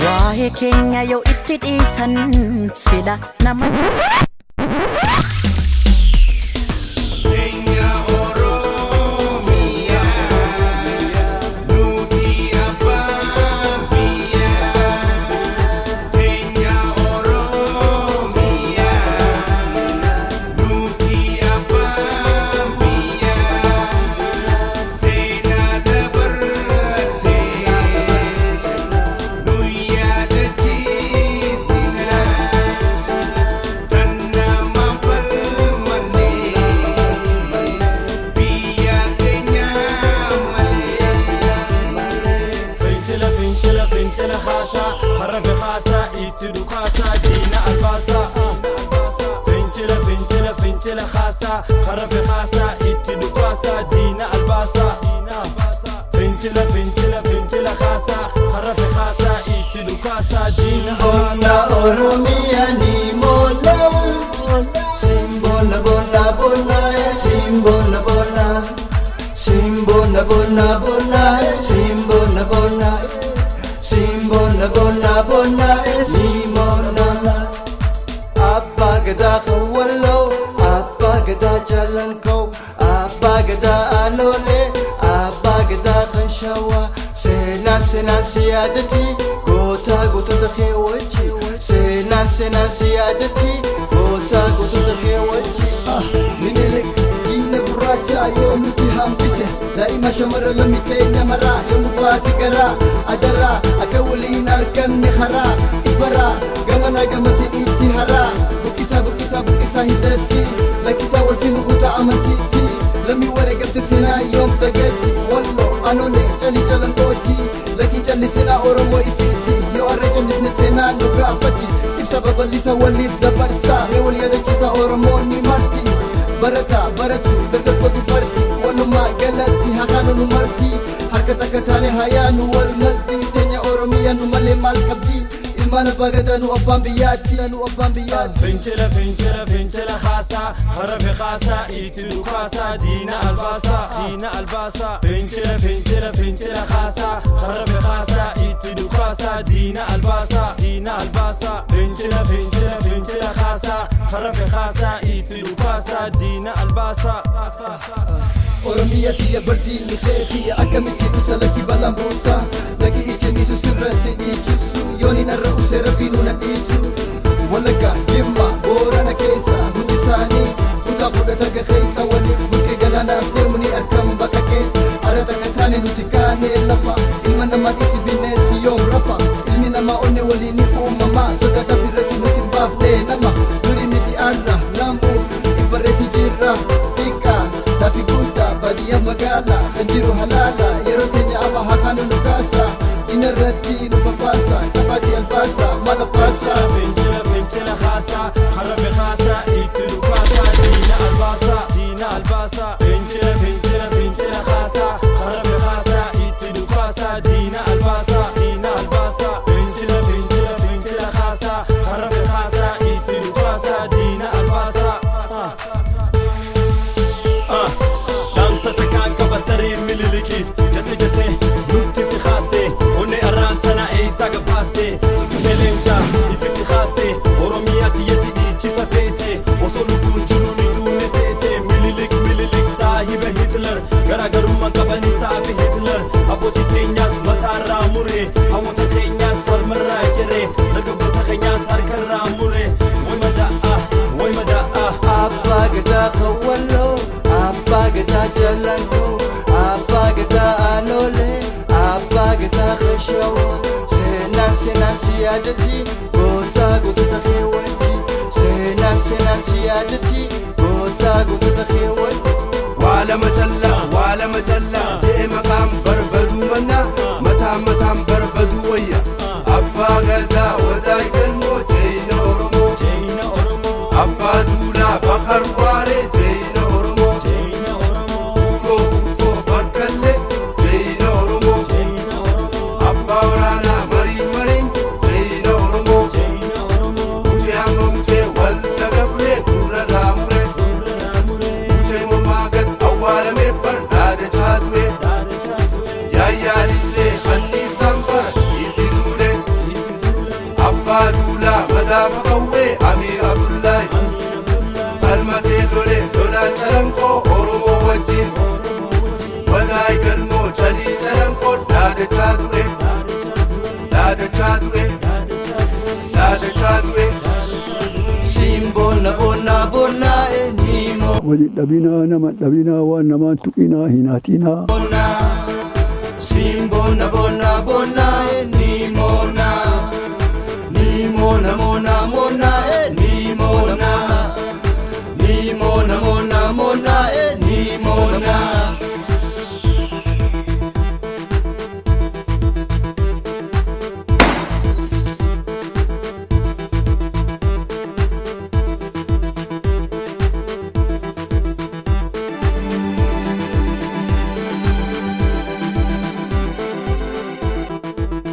Waa'ee keenya yoo itti dhiisan sila nama خرف خاصة اتدو قاسة دينا الباسة فنجلة فنجلة فنجلة خاصة خرف خاصة اتدو قاسة دينا Bona oromia ni mola Simbona bona bona Simbona bona Simbona bona bona Simbona bona Simbona bona bona Simona Abba gada khawallo Abba gada jalanko Abba gada anole Abba gada khashawa Senan senan siyadati Gota gota takhewaji Senan senan siyadati Gota gota takhewaji Minilik dina guracha Yom nuti hambise Daima shamara lami kenya mara Yom nubati gara Adara akawulin arkan nikhara Ibara gamana gamasi itihara Bukisa bukisa bukisa hidati Lakisa walfinu khuta amantiti Lami waregat sina yom tagati Wallo anone chali jalan koti Laki chali sina oromo ifiti Yo arre chali sina nuga afati Ibsa babalisa walid dabarsa Mewal yada chisa oromo ni marti Barata baratu dargat wadu barti Wanuma galati hakano nu marti Harkata katane hayanu wal maddi Tenya oromiya nu male mal kabdi Ilmana bagada nu abban biyati Nu abban biyati فنجلة فنجلة فنجلة خاصة خرف خاصة اتدو قاسة دينا الباسة دينا الباسة فنجلة فنجلة فنجلة خاصة خرف خاصة اتدو قاسة دينا الباسة دينا الباسة فنجلة فنجلة فنجلة خاصة خرف خاصة اتدو قاسة دينا الباسة Oromiyati ya bardini khayfiya akamiti tusalaki balambusa Lagi itinisu sirrati ichisu Yoni narra usera binu nandisu Walaga jimma borana keessa Hundisani Fuda fuda taga khaysa Wali buke galana astemuni arkam bakake Arata katani nutikane lafa Ilma nama isi binesi yom rafa Ilmi nama one wali ni umama Sadaka firrati nutin bafne nama Duri miti arra namu Ibarreti jirra Tika Dafi guda badiya magala Khanjiru halala Yero tenya ama hakanu nukasa Inarrati nupapasa Kabadi albasa malapasa فنجلة فنجلة خاصة خرف خاصة اتدو قاسة دينا الباسة دينا الباسة فنجلة فنجلة فنجلة خاصة خرف خاصة اتدو قاسة دينا الباسة دينا الباسة فنجلة فنجلة فنجلة خاصة خرف خاصة اتدو قاسة دينا الباسة دامسة كان كبسري مليلكيف جتي جتي نوتي سي خاستي وني أرانتنا إيسا قباستي سلمجا يفكي خاستي ورمياتي يتي إيشي سفيتي وصلو دون جنوني دون سيتي مليلك صاحب هتلر غرا غروما قبني صاحب هتلر أبوتي تينياس متارا موري أموتي تينياس والمرا جري لقبوتا خينياس هركرا موري وي مدى Abba gada khawallo Abba gada jalanko Abba gada anole Abba gada khashawa Senan senan siyadati Gota gota takhewaji Senan senan siyadati Gota gota takhewaji Wala matalla Jee maqam barbadu manna Matam barbadu wayya Abba gada waday galmo Jeyna oromo Abba dula bakar ware Jeyna oromo Ufo barkalle Jeyna oromo Abba warana marin Jeyna oromo Uche amma uche wal tagabre Gurra ramure Uche mamagat awala me par Nada chadwe falmatee lole lola calanqoo oromoo wajjin wadaay galmoo calii calanqoo dhaadachaa du'e dhaadachaa du'e dhaadachaa du'e Simbona bona bona enimo wali dhabinaa nama dhabinaa waan namaan tuqinaa hinaatinaa bona Simbona bona bona enimona Nimona mona mona enimona Nimona